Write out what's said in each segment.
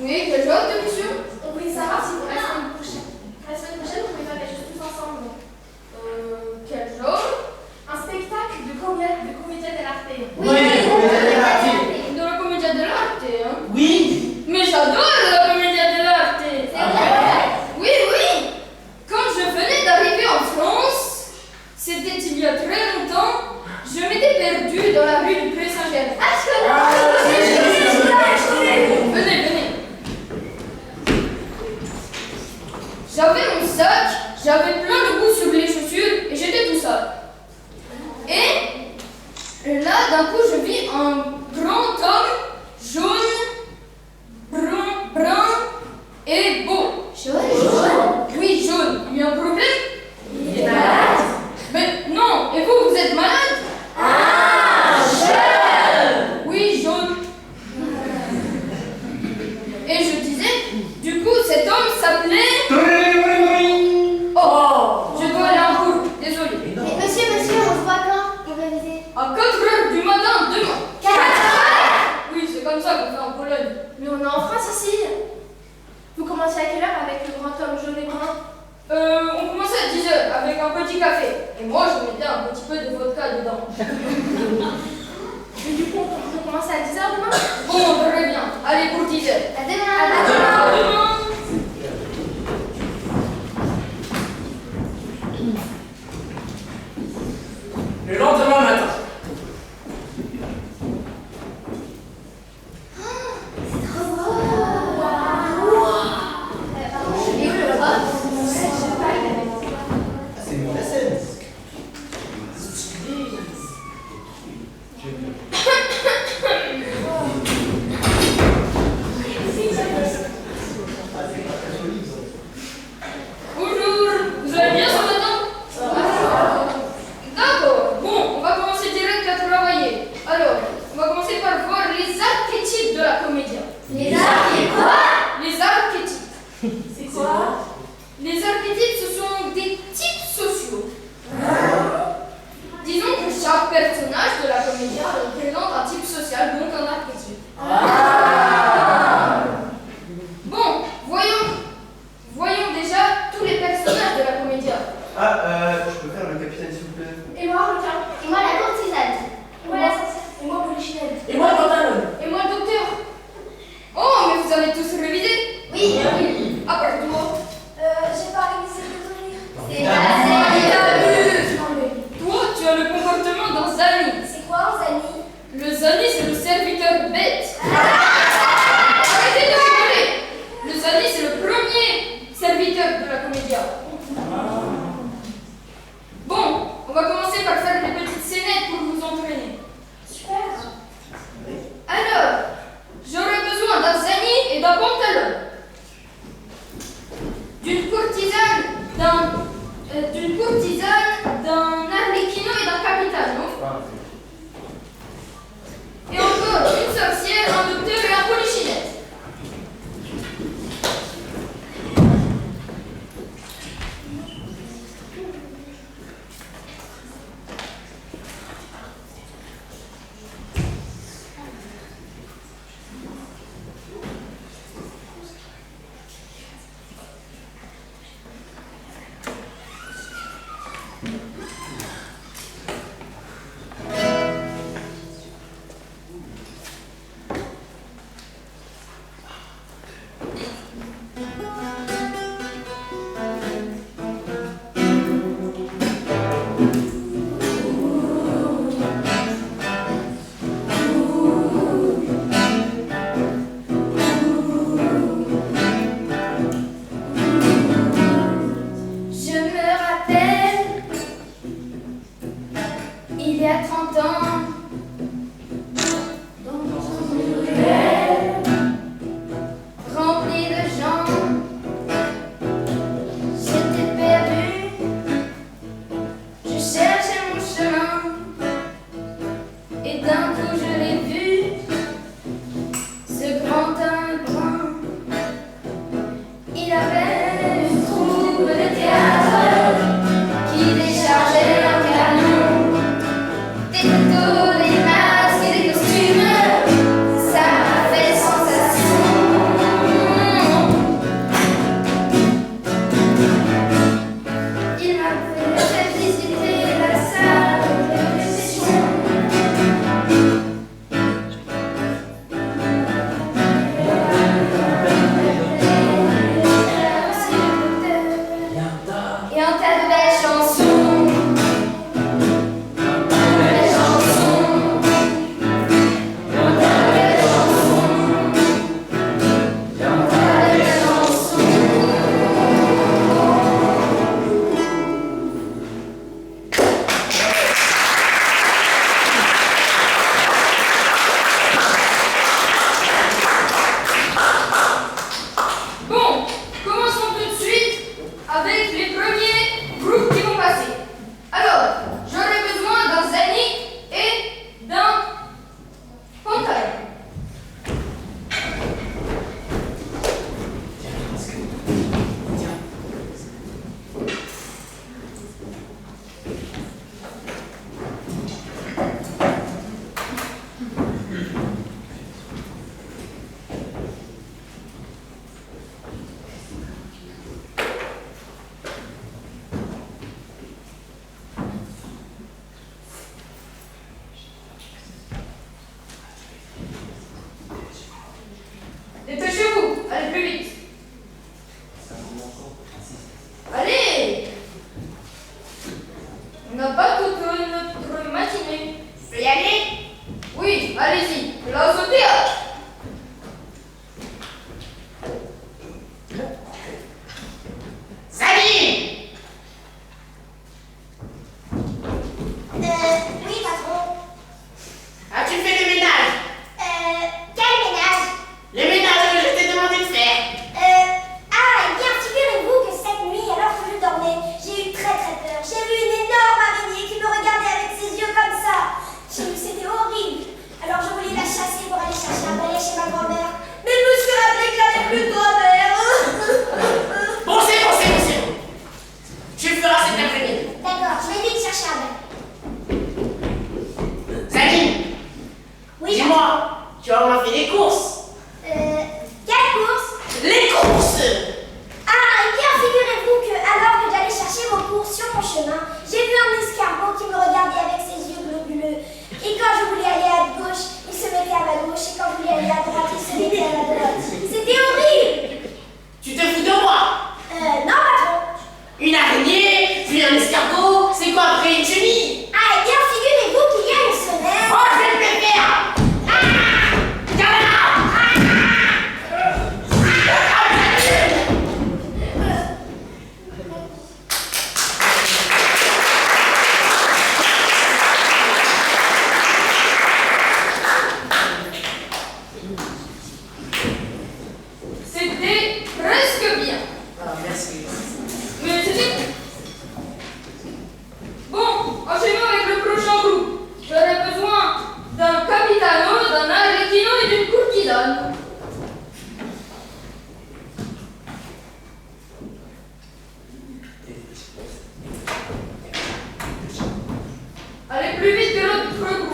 Oui, quel genre de mission? On voulait savoir si pour la semaine prochaine. La semaine prochaine, on pouvait faire des choses tous ensemble. Quel genre? Un spectacle de comédia dell'arte. Oui, comédia dell'arte. De la commedia dell'arte, hein? Oui. Mais j'adore la commedia dell'arte! C'est vrai? Oui, oui! Quand je venais d'arriver en France, c'était il y a très longtemps, je m'étais perdue dans la rue du Pré Saint-Germain. Ah, je connais! Venez, venez. J'avais mon sac, j'avais plein de boue sur les chaussures et j'étais tout seul. Et là, d'un coup, je vis un grand homme jaune, brun et beau. Jaune? Oui, jaune. Il y a un problème? Il est malade? Mais non. Et vous, vous êtes malade? Ah, jaune! Oui, jaune. Et je disais, du coup, cet homme s'appelait... Oh, je dois aller en cours. Désolé. Mais monsieur, on se voit quand pour réviser? À 4 heures du matin, demain. 4 heures? Oui, c'est comme ça qu'on fait en Pologne. Mais on est en France ici. Vous commencez à quelle heure avec le grand homme jaune et brun? On commençait à 10 heures avec un petit café. Et moi, je mettais un petit peu de vodka dedans. Et du coup, on commence à 10 heures demain? Bon, très bien. Allez pour 10 heures. À demain! À demain. Le lendemain matin. C'est mon scène. Bonjour. Vous allez bien ce matin? D'accord. Bon, on va commencer direct à travailler. Alors, on va commencer par voir les archétypes de la comédia. Les arts et quoi? Les archétypes. C'est quoi? Les archétypes, ce sont des types sociaux. Disons que chaque personnage de la comédia représente un type social, donc un archétype. Bon, voyons déjà tous les personnages de la comédia. Je peux faire le capitaine s'il vous plaît? Et moi, requin. Et moi, la courtisane. Et moi, l'assassin. Et moi, Polichinelle. Et moi, pantalon. Et moi, le docteur. Oh, mais vous avez tous révisé? Oui. À part toi. J'ai pas révisé le souvenir. C'est Toi, tu as le comportement d'un Zani. C'est quoi, Zani? Le Zani, c'est le serviteur bête. Arrêtez de rigoler. Le Zani, c'est le premier serviteur de la comédia. Bon, on va commencer par faire des petites scénettes pour vous entraîner. Super. Alors, j'aurai besoin d'un Zani et d'un pantalon. D'une courtisane, d'un arlecchino et d'un capitano. Et encore une sorcière, un docteur et un polichinelle. plus vite. Allez! On n'a pas toute notre matinée. Je peux y aller? Oui, allez-y, place au théâtre. Salut! Oui, patron. As-tu fait le ménage? Quel ménage? Le ménage que je t'ai demandé de faire. Eh bien, figurez-vous que cette nuit, alors que je dormais, j'ai eu très peur. J'ai vu une énorme araignée qui me regardait avec ses yeux comme ça. J'ai vu, c'était horrible. Alors je voulais la chasser pour aller chercher un balai chez ma grand-mère. Mais je me suis rappelé que j'avais plus de grand-mère. Bon, c'est bon. Tu le feras cet après-midi. D'accord, je vais vite chercher un balai. Saline, Oui, dis-moi, tu as moins fait les courses? quelle course? Les courses! Ah, eh bien, figurez-vous que alors que j'allais chercher vos courses sur mon chemin, j'ai vu un escargot qui me regardait avec ses yeux globuleux. Et quand je voulais aller à gauche, il se mettait à ma gauche. Et quand je voulais aller à droite, il se mettait à ma droite. C'était horrible! Tu te fous de moi? Non, patron. Une araignée, puis un escargot, c'est quoi après une chenille? Ah, eh bien, figurez-vous qu'il y a une semaine. Oh, je vais te le faire! Ah! Regarde-la! C'était presque bien. Ah, merci. Mais c'était... Bon, enchaînons avec le prochain groupe. J'aurais besoin d'un capitano, d'un arlecchino et d'une courtisane. Allez plus vite que l'autre groupe.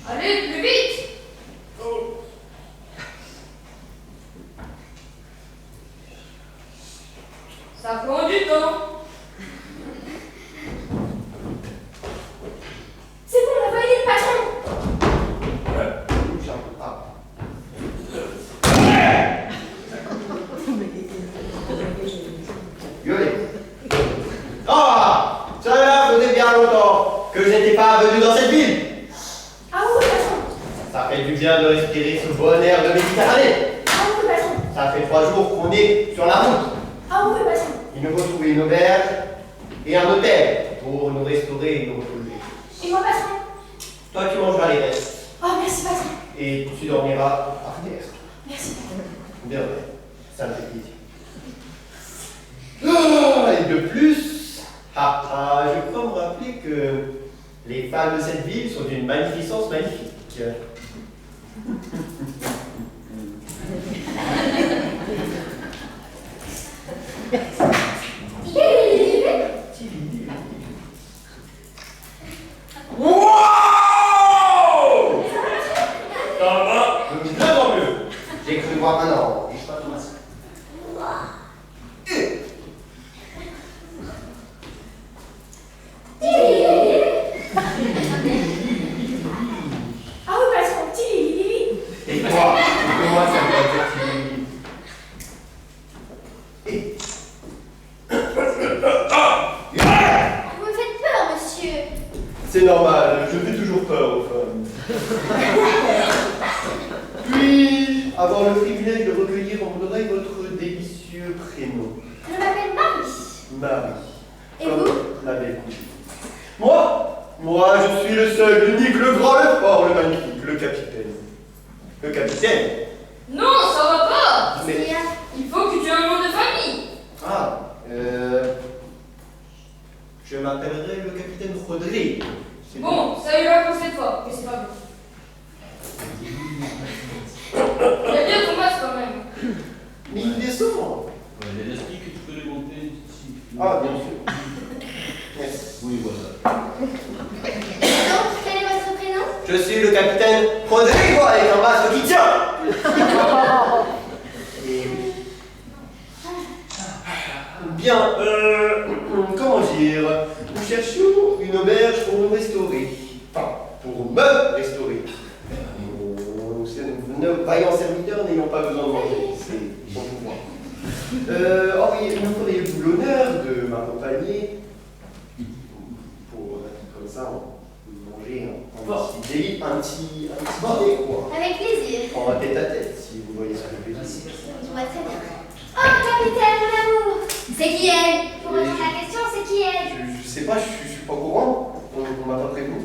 Allez plus vite. Ça prend du temps. C'est bon, on a validé le patron. Gueulez. Ah! Ça faisait bien longtemps que je n'étais pas venu dans cette ville. Ah oui, patron. Ça fait du bien de respirer ce bon air de Méditerranée. Ah oui, patron. Ça fait 3 jours qu'on est sur la route. Ah oui, patron. Il nous faut trouver une auberge et un hôtel pour nous restaurer et nous reposer. Et moi, patron? Toi, tu mangeras les restes Oh, merci, patron. et tu dormiras à terre. Merci, patron. Bien, ouais. Ça me fait plaisir. Ah, et de plus, je crois me rappeler que les femmes de cette ville sont d'une magnificence magnifique. Wow! Ça va? De mieux en mieux. J'ai cru voir un an. Et je pas Thomas. Ah oui, patron. Tilly. Et toi, ça me fait dire Et... Vous me faites peur, monsieur. C'est normal, je fais toujours peur aux femmes. Puis, avoir le privilège de recueillir en mon oreille votre délicieux prénom. Je m'appelle Marie. Marie. Et Comme vous? ma belle cousine. Moi, je suis le seul, l'unique, le grand, le fort, le magnifique, le capitaine. Le capitaine? Non, ça va pas. Mais... Il faut que tu aies un nom de famille. Ah, je m'appellerai le capitaine Rodrigue. C'est Bon, ça ira pour cette fois, mais c'est pas bon. Il y a bien Thomas quand même. Mais il descend. Il y a l'esprit que tu peux les monter ici. Ah, bien sûr. Yes. Oui, voilà. Et donc, quel est votre prénom? Je suis le capitaine Rodrigo avec un masque qui tient. Et oui. Bien, comment dire? Nous cherchions une auberge pour nous restaurer. Enfin, pour me restaurer. Oh oui, nous feriez-vous l'honneur de m'accompagner pour comme ça, manger un petit dîner, quoi. Avec plaisir. En tête à tête, si vous voyez ce que je veux dire. Je vois très bien. Oh, capitaine, mon amour. C'est qui elle? Pour répondre à la question, c'est qui elle? Je sais pas, je suis pas au courant. On m'a pas prévenu.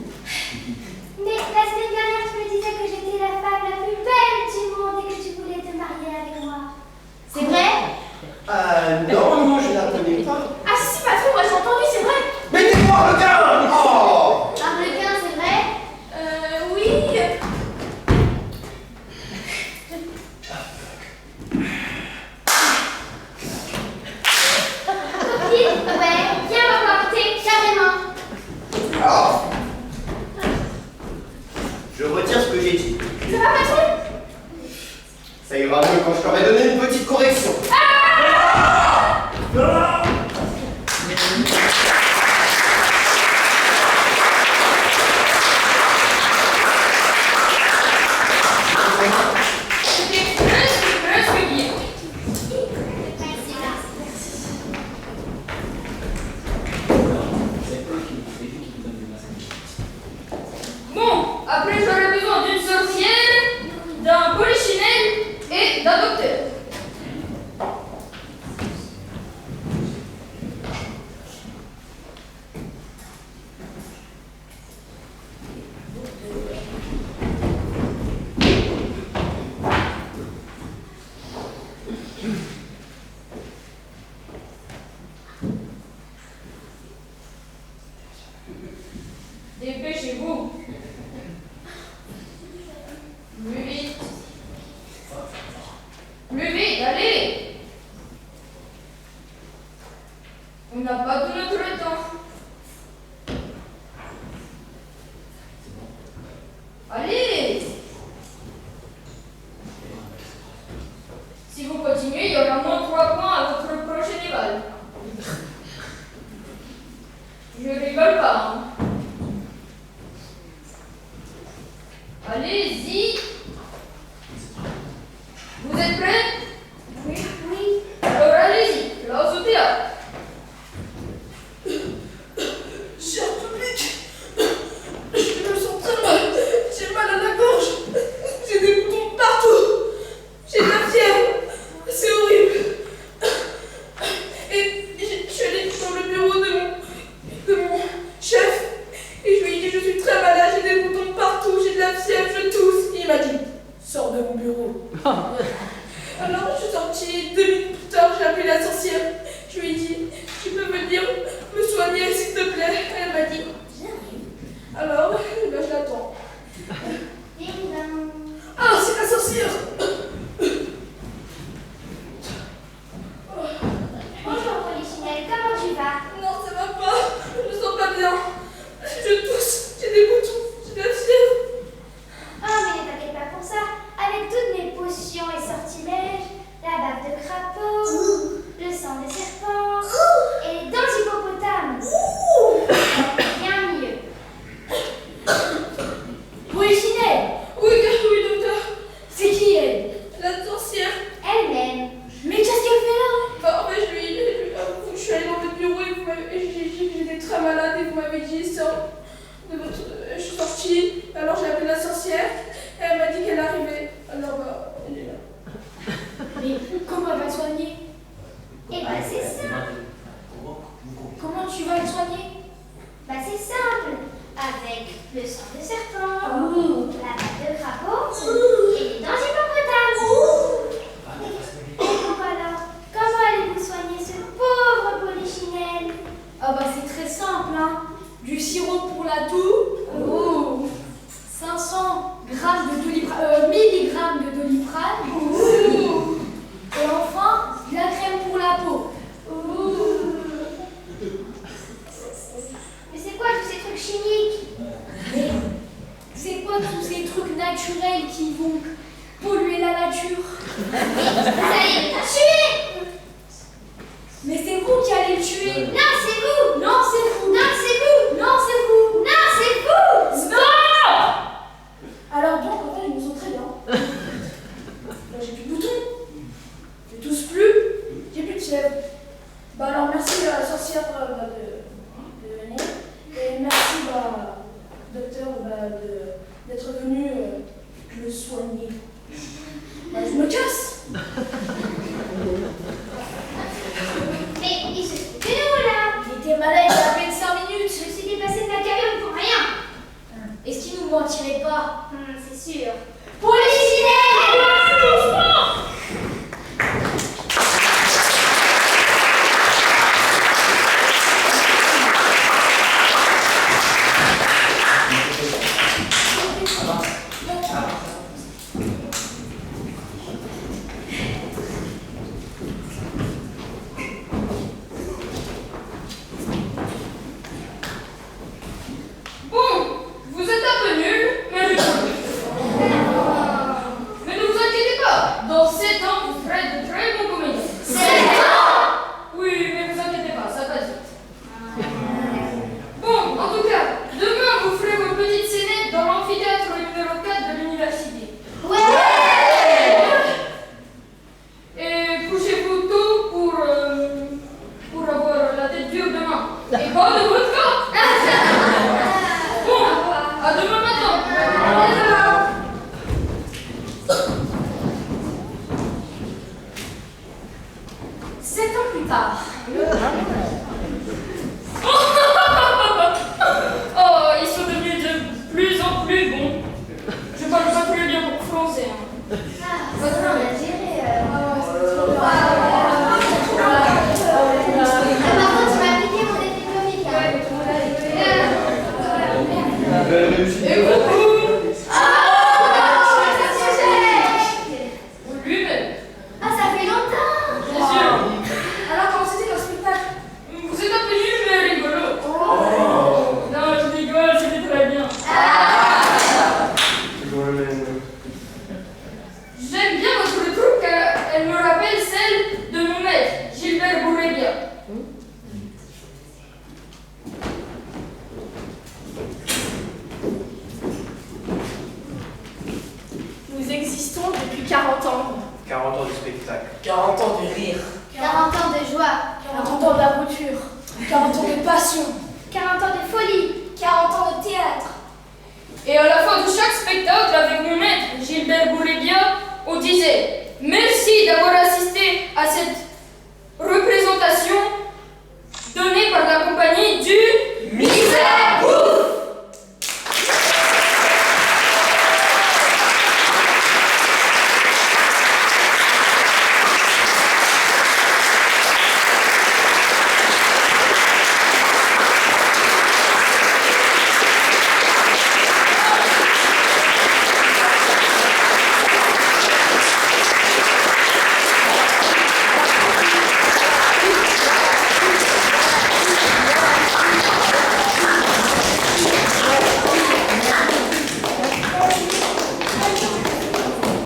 Mais la semaine dernière, tu me disais que j'étais la femme la plus belle du monde et que tu voulais te marier avec moi. C'est vrai? Non, je la connais pas. Ah si, patron, moi j'ai entendu, c'est vrai. Mettez-moi le gars! Oh! Un requin, c'est vrai? Oui. Ouais, viens m'apporter, carrément. Ah! Je retire ce que j'ai dit. Ça va, patron? Ça ira mieux quand je t'aurai donné une petite correction. C'était presque bien. Bon, après j'aurai besoin d'une sorcière, d'un polichinelle et d'un docteur. Dépêchez-vous. Plus vite. Plus vite, allez. On n'a pas tout notre temps. Allez. Si vous continuez, il y aura moins 3 points à votre prochain rival. Je rigole pas, hein. Allez-y. Vous êtes prêts? Oui, oui. Alors allez-y, là au théâtre. Cher public, je me sens très mal. J'ai mal à la gorge. J'ai des boutons partout. J'ai de la fièvre. C'est horrible. Et je suis allée dans le bureau de mon chef et je lui ai dit je suis très malade, j'ai des boutons partout, j'ai de la fièvre, je tousse. Et il m'a dit sors de mon bureau. Alors je suis sortie, 2 minutes plus tard, j'ai appelé la sorcière. Je lui ai dit tu peux venir me soigner s'il te plaît. Elle m'a dit j'arrive. Alors je l'attends. Ding dong. Ah, c'est la sorcière. Bonjour, polichinelle, comment tu vas? Non, ça va pas. Je me sens pas bien. Je tousse, j'ai des boutons, j'ai de la fièvre. Oh, mais ne t'inquiète pas pour ça. Avec toutes mes potions et sortilèges, la bave de crapaud, le sang de serpent et les dents d'hippopotame. Bien mieux. Polichinelle. Oui, docteur. C'est qui elle? La sorcière. Elle-même. Mais qu'est-ce qu'elle fait là? Bah, en fait, je suis allée dans votre bureau et j'ai dit que j'étais très malade et vous m'avez dit sors de votre. Je suis sortie. Alors j'ai appelé la sorcière et elle m'a dit qu'elle arrivait. Alors bah, elle est là. Mais comment elle va te soigner? Eh ben c'est simple. Comment tu vas le soigner? Bah c'est simple. Avec le sang de serpent, la bave de crapaud et les dents d'hippopotame. Et donc alors, comment allez-vous soigner ce pauvre polichinelle? Ah bah c'est très simple, hein. Du sirop pour la toux, 500 grammes de milligrammes de doliprane, et enfin de la crème pour la peau. Mais c'est quoi tous ces trucs chimiques? Mais c'est quoi tous ces trucs naturels qui vont polluer la nature? Vous allez me tuer! Mais c'est vous qui allez le tuer. Non, c'est vous! Non, c'est vous. Non, c'est vous! Non, c'est vous. Non, c'est vous! Stop! Alors donc, en fait, je me sens très bien. Là, j'ai plus de boutons. Je tousse plus. J'ai plus de d'être venu le soigner. Bah, je me casse. Mais il se fout de nous là. Il était malade il y a à peine 5 minutes. Je suis dépassé de la caverne pour rien. Est-ce qu'il nous mentirait pas? C'est sûr. Polichinelle! Bon, vous êtes un peu nuls, mais mais ne vous inquiétez pas, dans 7 ans, vous ferez de très bons comédiens. 7 ans. Oui, mais vous inquiétez pas, ça passe vite. Bon, en tout cas, demain, vous ferez vos petites scénettes dans l'amphithéâtre numéro 4 de l'université. Ouais. Et couchez-vous tôt pour avoir la tête dure demain. Et pas de votre corps. Bon, à demain matin. 7 ans plus tard. Oh, ils sont devenus de plus en plus bons. Je parle pas plus bien français. Hein. On a géré. Par contre, tu m'as piqué mon effet comique. Belle réussite. Et vous Oh, lui-même, ah, ça fait longtemps. bien sûr. Alors, comment c'était le spectacle? Vous êtes un peu nul, mais rigolo. Non, je rigole, c'était très bien. J'aime bien votre troupe car elle me rappelle celle de mon maître, Gilbert Bourrebia. Nous existons depuis 40 ans. 40 ans de spectacle. 40 ans de rire. 40 ans de joie. 40 ans d'aventure. 40 ans de passion. 40 ans de folie. 40 ans de théâtre. Et à la fin de chaque spectacle, avec mon maître, Gilbert Bourrebia, on disait « Merci d'avoir assisté à cette représentation donnée par la compagnie du